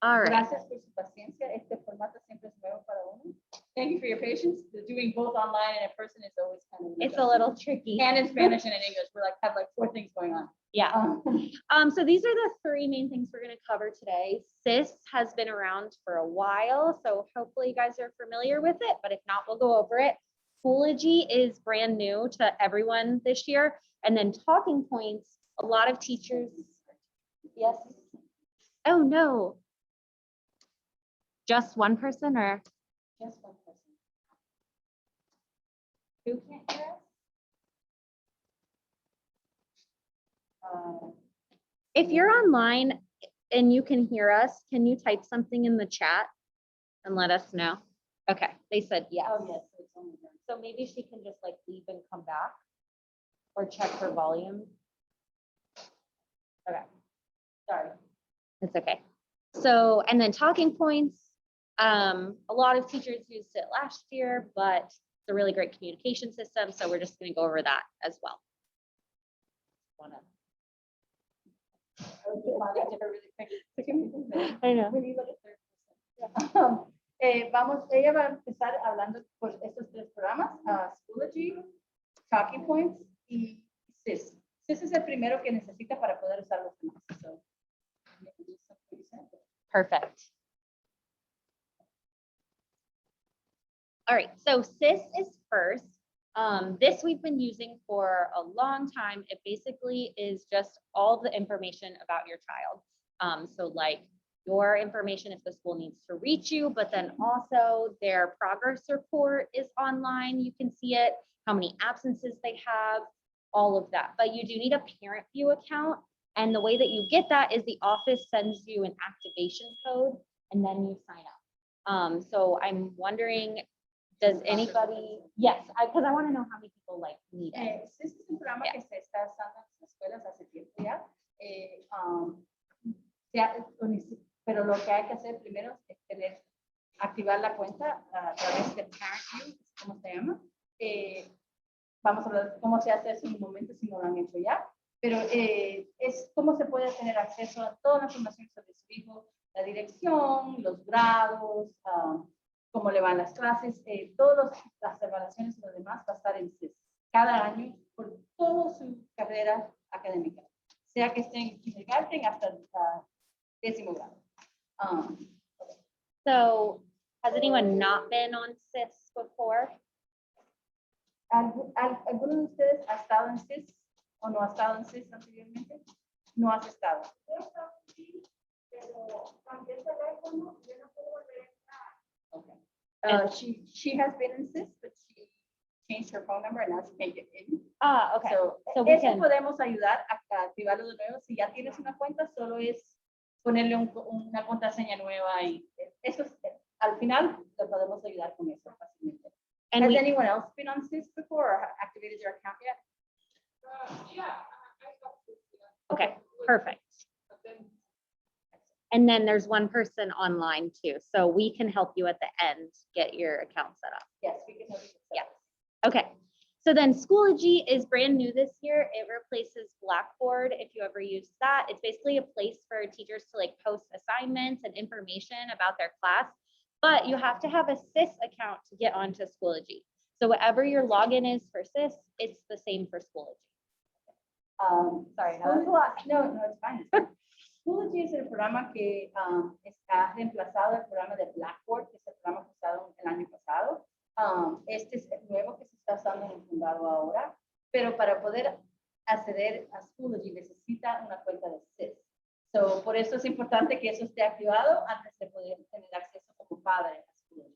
All right. Gracias por su paciencia. Este formato siempre es nuevo para uno. Thank you for your patience. Doing both online and in person is always kind of. It's a little tricky. And in Spanish and in English, we're like have like 4 things going on. Yeah. So these are the 3 main things we're going to cover today. SIS has been around for a while, so hopefully you guys are familiar with it, but if not, we'll go over it. Schoology is brand new to everyone this year. And then Talking Points, a lot of teachers. Yes. Oh, no. Just one person or? Just one person. Who can't hear us? If you're online and you can hear us, can you type something in the chat and let us know? Okay, they said yes. Oh, yes. So it's only her. So maybe she can just like leave and come back or check her volume. Okay, Sorry. it's okay. So, and then Talking Points, a lot of teachers used it last year, but it's a really great communication system. So we're just going to go over that as well. I was responding to her really quick. I know. We need like a third person. Ella va a empezar hablando por estos 3 programas, Schoology, Talking Points y SIS. SIS es el primero que necesita para poder usar los demás. So, Perfect. All right, so SIS is first. This we've been using for a long time. It basically is just all the information about your child. So like your information if the school needs to reach you, but then also their progress report is online. You can see it, how many absences they have, all of that. But you do need a parent view account. And the way that you get that is the office sends you an activation code and then you sign up. So I'm wondering, does anybody, yes, because I want to know how many people like need it. Este es un programa que se está usando en las escuelas hace tiempo ya. Pero lo que hay que hacer primero es activar la cuenta a través de Parent View, ¿cómo se llama? Vamos a hablar cómo se hace eso en un momento si no lo han hecho ya. Pero es cómo se puede tener acceso a toda la información sobre su hijo, la dirección, los grados, cómo le van las clases, todas las evaluaciones y lo demás va a estar en SIS cada año por toda su carrera académica, sea que esté en kindergarten hasta el 10º grado. So has anyone not been on SIS before? ¿Alguno de ustedes ha estado en SIS o no ha estado en SIS anteriormente? No has estado. Pero cambié el teléfono, yo no puedo volver a entrar. She has been in SIS, but she changed her phone number and now she can't get in. Okay. So we eso can, podemos ayudar a activarlo de nuevo. Si ya tienes una cuenta, solo es ponerle una contraseña nueva y eso es, al final lo podemos ayudar con eso fácilmente. and Has we, anyone else been on SIS before or activated your account yet? okay, perfect. And then there's one person online too. So we can help you at the end get your account set up. Yes, we can help you. Yeah. Okay. So then Schoology is brand new this year. It replaces Blackboard. If you ever use that, it's basically a place for teachers to like post assignments and information about their class, but you have to have a SIS account to get onto Schoology. So whatever your login is for SIS, it's the same for Schoology. Sorry, no, that's a lot. No, it's fine. It's fine. Schoology es el programa que está reemplazado el programa de Blackboard, que es el programa que usado el año pasado. Este es el nuevo que se está usando en el condado ahora, pero para poder acceder a Schoology necesita una cuenta de SIS. So, por eso es importante que eso esté activado antes de poder tener acceso como padre a Schoology.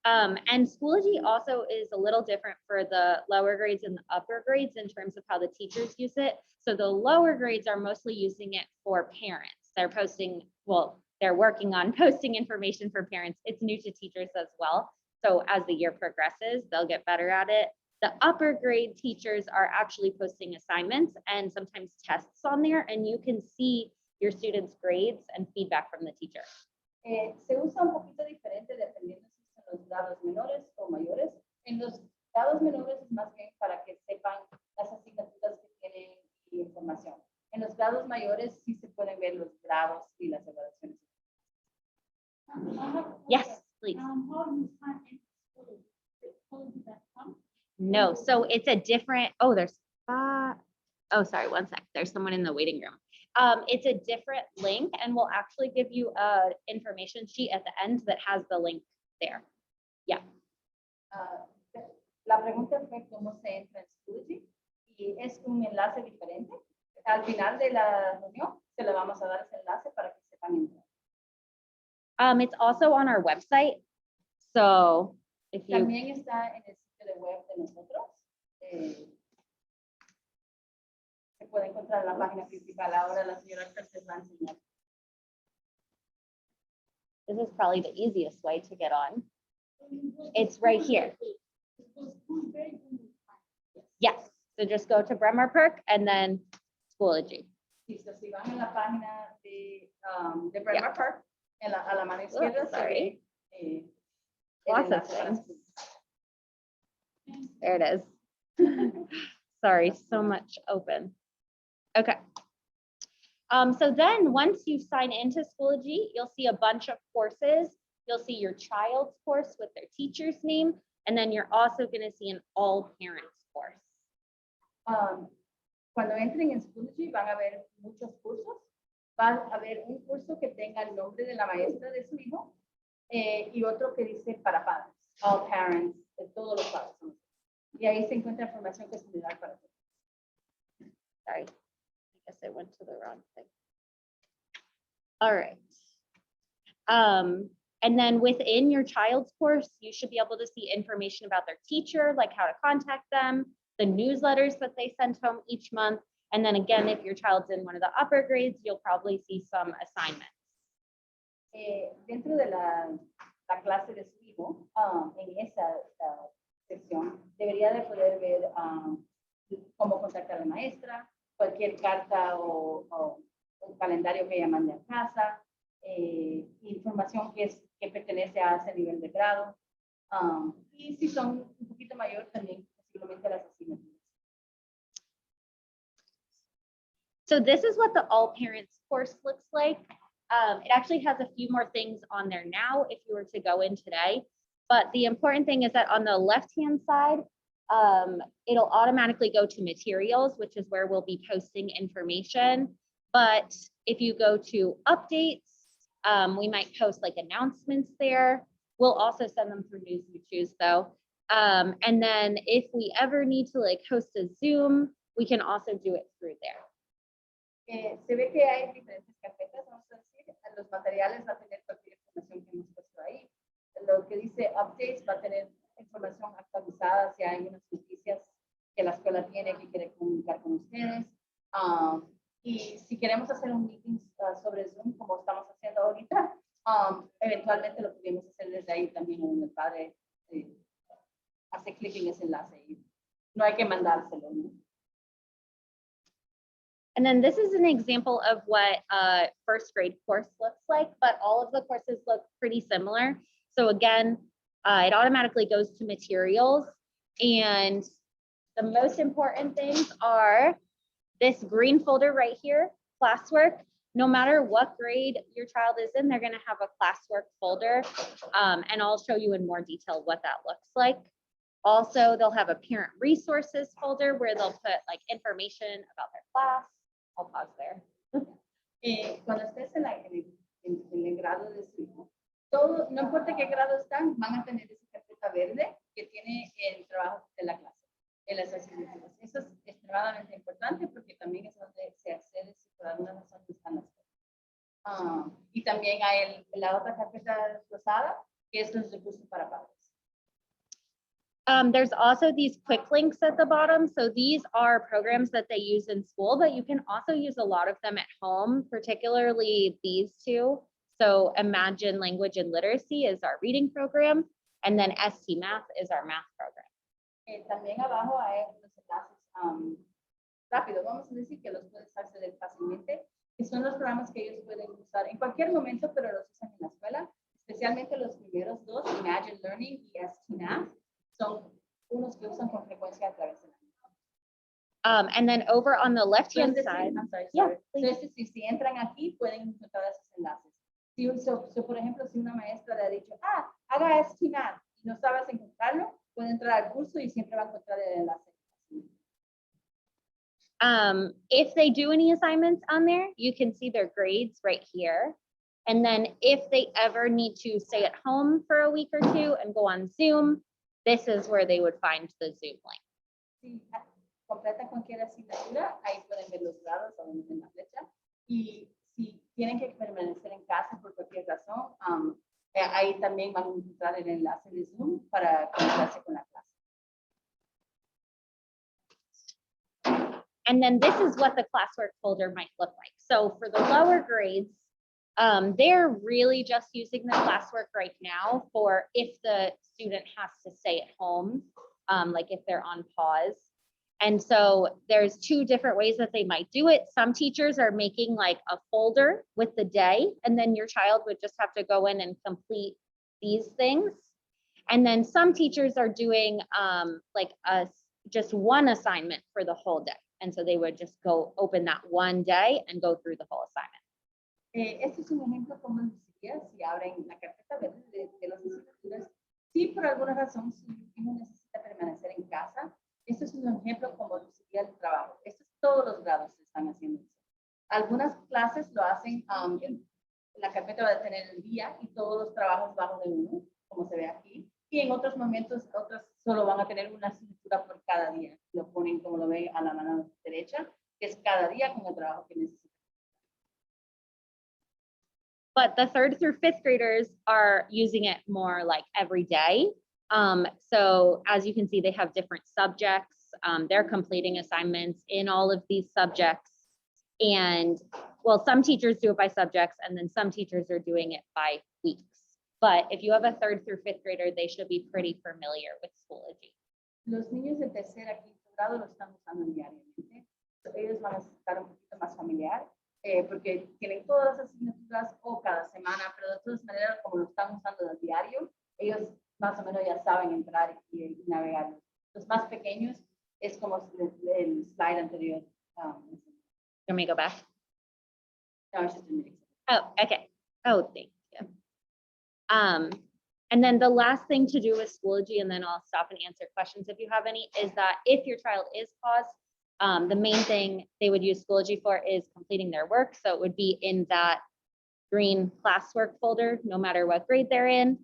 And Schoology also is a little different for the lower grades and the upper grades in terms of how the teachers use it. So the lower grades are mostly using it for parents. They're posting, well, they're working on posting information for parents. It's new to teachers as well. So as the year progresses, they'll get better at it. The upper grade teachers are actually posting assignments and sometimes tests on there, and you can see your students' grades and feedback from the teacher. Se usa un poquito diferente dependiendo si son los grados menores o mayores. En los grados menores es más bien para que sepan las asignaturas que tienen y información. En los grados mayores sí se pueden ver los grados y las evaluaciones. Yes, please. How you sign in school? Schoology.com? No, so it's a different, oh, there's, oh, sorry, one sec. There's someone in the waiting room. It's a different link and we'll actually give you a information sheet at the end that has the link there. Yeah. La pregunta fue cómo se entra en Schoology y es un enlace diferente. Al final de la reunión se le vamos a dar ese enlace para que sepan entrar. It's also on our website. So if you, También está en el sitio de web de nosotros. Se puede encontrar en la página principal. Ahora la señora Curtis va a enseñar. this is probably the easiest way to get on. It's right here. Yes, so just go to Bremer Perk and then Schoology. Sí, so si van a la página de Bremer Park, a la mano izquierda, se sorry. ve, Lots of enlace para things. Schoology. There it is. Sorry, so much open. Okay. So then once you sign into Schoology, you'll see a bunch of courses. You'll see your child's course with their teacher's name, and then you're also going to see an all parents course. Cuando entren en Schoology van a ver muchos cursos. Va a haber un curso que tenga el nombre de la maestra de su hijo y otro que dice para padres, all parents, de todos los padres. Y ahí se encuentra información que es similar para todos. Sorry, I guess I went to the wrong thing. All right. And then within your child's course, you should be able to see information about their teacher, like how to contact them, the newsletters that they send home each month. And then again, if your child's in one of the upper grades, you'll probably see some assignments. Dentro de la clase de su hijo, en esa sección, debería de poder ver cómo contactar a la maestra, cualquier carta o un calendario que ella mande a casa, información que pertenece a ese nivel de grado. Y si son un poquito mayor, también posiblemente las asignaturas. So this is what the all parents course looks like. It actually has a few more things on there now if you were to go in today. But the important thing is that on the left-hand side, it'll automatically go to materials, which is where we'll be posting information. But if you go to updates, we might post like announcements there. We'll also send them through News You Choose though. And then if we ever need to like host a Zoom, we can also do it through there. Se ve que hay diferentes carpetas, vamos a decir, en los materiales va a tener cualquier información que hemos puesto ahí. Lo que dice updates va a tener información actualizada si hay unas noticias que la escuela tiene que quiere comunicar con ustedes. Y si queremos hacer un meeting sobre Zoom, como estamos haciendo ahorita, eventualmente lo podemos hacer desde ahí también en el padre. Hace clic en ese enlace y no hay que mandárselo, ¿no? And then this is an example of what a first grade course looks like, but all of the courses look pretty similar. So again, it automatically goes to materials. And the most important things are this green folder right here, classwork. No matter what grade your child is in, they're going to have a classwork folder. And I'll show you in more detail what that looks like. Also, they'll have a parent resources folder where they'll put like information about their class. I'll pause there. Cuando estés en el grado de su hijo, todo, no importa qué grado están, van a tener esa carpeta verde que tiene el trabajo de la clase, en las asignaturas. Eso es extremadamente importante porque también es donde se accede si por alguna razón no están las cosas. Y también hay la otra carpeta rosada, que es los recursos para padres. There's also these quick links at the bottom. So these are programs that they use in school, but you can also use a lot of them at home, particularly these two. So Imagine Language and Literacy is our reading program, and then ST Math is our math program. También abajo hay unos enlaces rápidos, vamos a decir que los puedes acceder fácilmente, que son los programas que ellos pueden usar en cualquier momento, pero los usan en la escuela, especialmente los primeros dos, Imagine Learning y ST Math. Son unos que usan con frecuencia a través de la vida. And then over on the left-hand Entonces, side, I'm sorry, yeah, sorry. please. Entonces, si entran aquí, pueden encontrar esos enlaces. Por ejemplo, si una maestra le ha dicho, haga estimar y no sabes encontrarlo, puede entrar al curso y siempre va a encontrar el enlace. If they do any assignments on there, you can see their grades right here. And then if they ever need to stay at home for a week or two and go on Zoom, this is where they would find the Zoom link. Si completan cualquier asignatura, ahí pueden ver los grados donde en la flecha. Y si tienen que permanecer en casa por cualquier razón, ahí también van a encontrar el enlace de Zoom para conectarse con la clase. And then this is what the classwork folder might look like. So for the lower grades, they're really just using the classwork right now for if the student has to stay at home, like if they're on pause. And so there's two different ways that they might do it. Some teachers are making like a folder with the day, and then your child would just have to go in and complete these things. And then some teachers are doing like just one assignment for the whole day. And so they would just go open that one day and go through the whole assignment. Este es un ejemplo como decía, si abren la carpeta verde de las asignaturas, si por alguna razón su hijo necesita permanecer en casa, este es un ejemplo como sería el trabajo. Estos todos los grados están haciendo eso. Algunas clases lo hacen, la carpeta va a tener el día y todos los trabajos bajo de uno, como se ve aquí. Y en otros momentos, otras solo van a tener una asignatura por cada día. Lo ponen como lo ven a la mano derecha, que es cada día con el trabajo que necesitan. But the 3rd through 5th graders are using it more like every day. So as you can see, they have different subjects. They're completing assignments in all of these subjects. And well, some teachers do it by subjects, and then some teachers are doing it by weeks. But if you have a 3rd through 5th grader, they should be pretty familiar with Schoology. Los niños de tercer a quinto grado lo están usando diariamente. Ellos van a estar un poquito más familiar porque tienen todas las asignaturas o cada semana, pero de todas maneras, como lo están usando de diario, ellos más o menos ya saben entrar y navegar. Los más pequeños es como el slide anterior. You want me to go back? No, it's just a minute. Oh, okay. Oh, thank you. And then the last thing to do with Schoology, and then I'll stop and answer questions if you have any, is that if your child is paused, the main thing they would use Schoology for is completing their work. So it would be in that green classwork folder, no matter what grade they're in.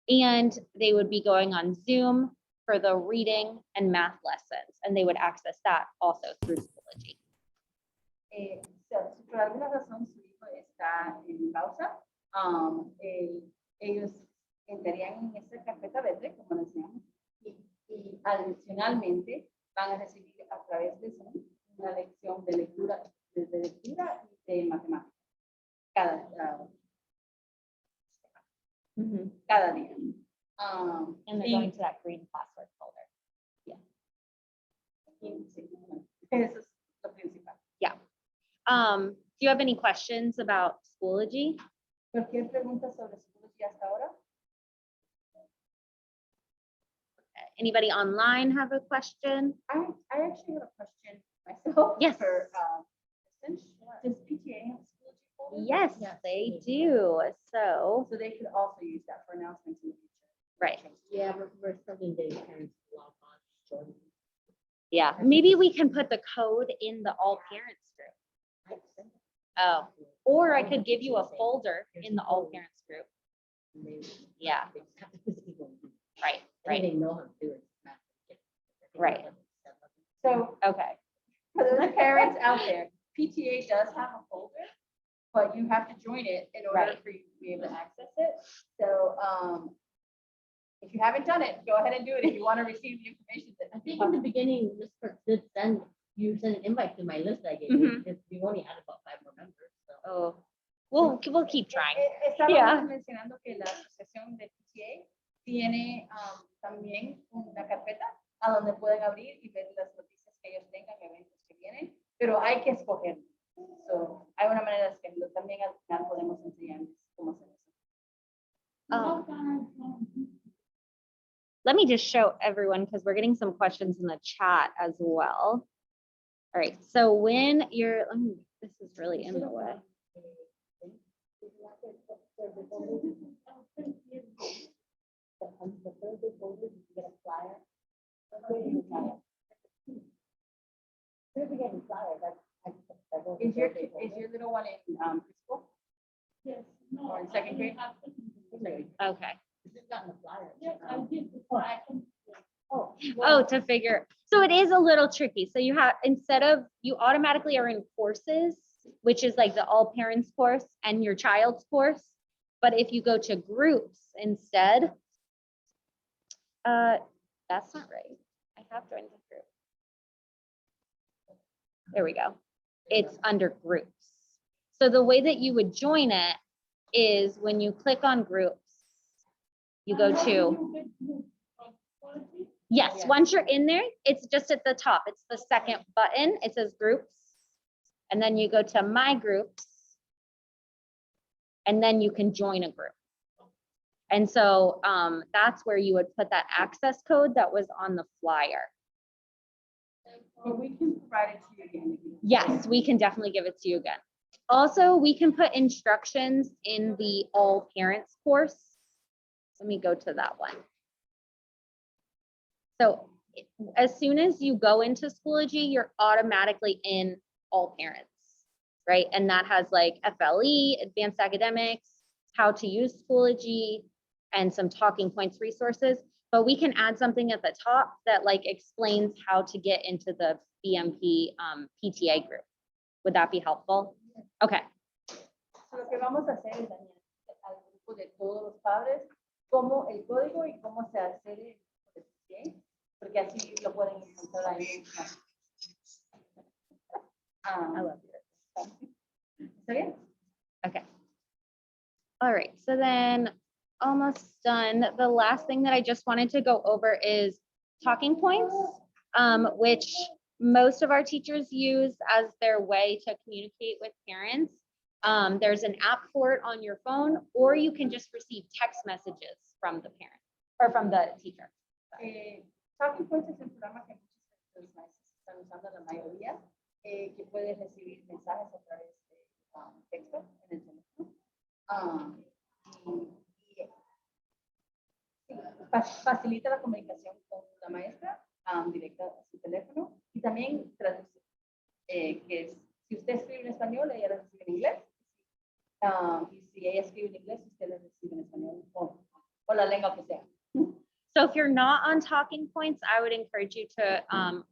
And they would be going on Zoom for the reading and math lessons, and they would access that also through Schoology. So, si por alguna razón su hijo está en pausa, ellos entrarían en esa carpeta verde, como decíamos, y adicionalmente van a recibir a través de Zoom una lección de lectura y de matemáticas cada día. And they're going to that green classwork folder. Sí, eso es lo principal. Do you have any questions about Schoology? ¿Cualquier pregunta sobre Schoology hasta ahora? Anybody online have a question? I actually have a question myself. Yes. For, does PTA have a Schoology folder? Yes, they do. So, So they could also use that for announcements in the future. right. Yeah, we're sending the parents to log on. So Yeah, maybe we can put the code in the all parents group. I send it. Oh, or I could give you a folder in the all parents group. And they- Yeah, they just have to physically go do it. right, I mean, right. they know how to do it. It's not- Right. So Okay. for those parents out there, PTA does have a folder, but you have to join it in order Right. for you to be able to access it. So if you haven't done it, go ahead and do it if you want to receive the information. I think in the beginning, this person did send, you sent an invite to my list I gave you. Mhm. We only had about 5 more members, so. Oh, we'll keep trying. Estábamos Yeah. mencionando que la asociación de PTA tiene también una carpeta a donde pueden abrir y ver las noticias que ellos tengan, eventos que vienen, pero hay que escoger. So, hay una manera de escogerlo. También al final podemos enseñarles cómo hacer eso. Let me just show everyone because we're getting some questions in the chat as well. All right, so when you're, this is really in the way. Is your little one in preschool Yes. or in second grade? Okay. Just gotten the flyer. Yes, I did before I can. Oh, to figure, so it is a little tricky. So you have, you automatically are in courses, which is like the all parents course and your child's course. But if you go to groups instead, that's not right. I have joined the group. There we go. It's under groups. So the way that you would join it is when you click on groups, you go to, yes, Yeah. once you're in there, it's just at the top. It's the second button. It says groups. And then you go to my groups. And then you can join a group. And so that's where you would put that access code that was on the flyer. But we can provide it to you again. if you- Yes, we can definitely give it to you again. Also, we can put instructions in the all parents course. Let me go to that one. So as soon as you go into Schoology, you're automatically in all parents, right? And that has like FLE, advanced academics, how to use Schoology, and some talking points resources. But we can add something at the top that like explains how to get into the BMP PTA group. Would that be helpful? Okay. So lo que vamos a hacer es dañar al grupo de todos los padres cómo el código y cómo se accede, ¿sí? Porque así lo pueden encontrar ahí. I love ¿Está bien? Okay. All right, so then almost done. The last thing that I just wanted to go over is talking points, which most of our teachers use as their way to communicate with parents. There's an app for it on your phone, or you can just receive text messages from the parent or from the teacher. Talking Points es un programa que muchos de los maestros están usando, la mayoría, que puedes recibir mensajes a través de texto en el teléfono. Facilita la comunicación con la maestra directa a su teléfono y también traduce, que es, si usted escribe en español, ella lo recibe en inglés. Y si ella escribe en inglés, usted lo recibe en español o la lengua que sea. So if you're not on talking points, I would encourage you to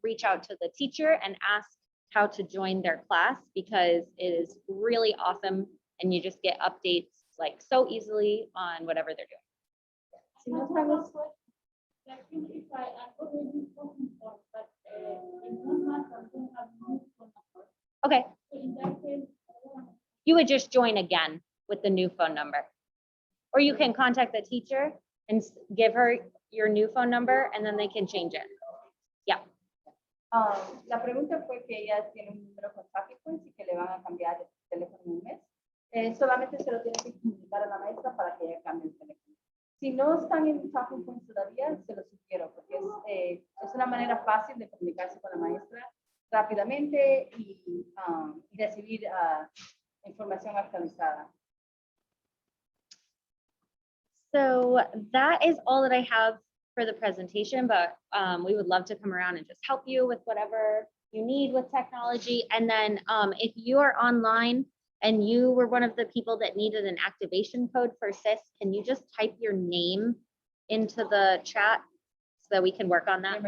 reach out to the teacher and ask how to join their class, because it is really awesome and you just get updates like so easily on whatever they're doing. Si no estamos, I think if I already spoken for, but in 1 month I'm going to have new phone number. Okay, So in that case, I don't want to. you would just join again with the new phone number. Or you can contact the teacher and give her your new phone number and then they can change it. Yeah. la pregunta fue que ella tiene un número con Talking Points y que le van a cambiar el teléfono en un mes. Solamente se lo tiene que comunicar a la maestra para que ella cambie el teléfono. Si no están en Talking Points todavía, se lo sugiero, porque es una manera fácil de comunicarse con la maestra rápidamente y recibir información actualizada. So that is all that I have for the presentation, but we would love to come around and just help you with whatever you need with technology. And then if you are online and you were one of the people that needed an activation code for SIS, can you just type your name into the chat so that we can work on that?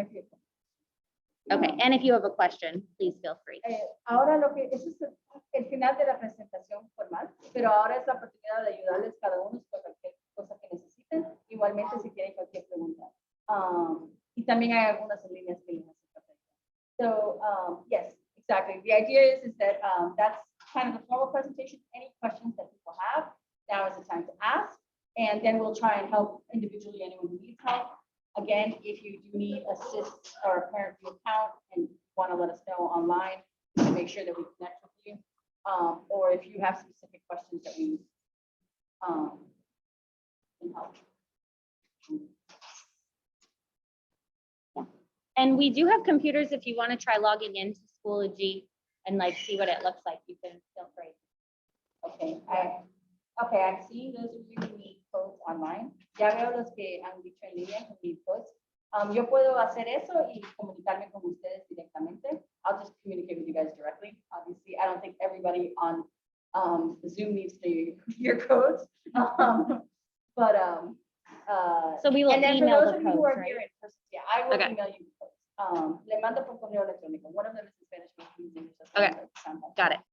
Okay, and if you have a question, please feel free. Ahora eso es el final de la presentación formal, pero ahora es la oportunidad de ayudarles cada uno con cualquier cosa que necesiten, igualmente si tienen cualquier pregunta. Y también hay algunas en líneas que les hacen falta. So yes, exactly. The idea is that that's kind of the formal presentation. Any questions that people have, now is the time to ask, and then we'll try and help individually anyone who needs help. Again, if you do need assist or a parent view account and want to let us know online to make sure that we connect with you, or if you have specific questions that we can help. And we do have computers if you want to try logging into Schoology and like see what it looks like, you can feel free. Okay, I'm seeing those of you who need codes online. Ya veo los que han dicho en línea que need codes. Yo puedo hacer eso y comunicarme con ustedes directamente. I'll just communicate with you guys directly. Obviously, I don't think every everybody on Zoom needs to your codes. So we will and then for email those the of you who codes, are right? here in person, yeah, I will Okay. email you codes. Le mando por correo electrónico. One of them is in Spanish. One of them is in English. Okay. Got it.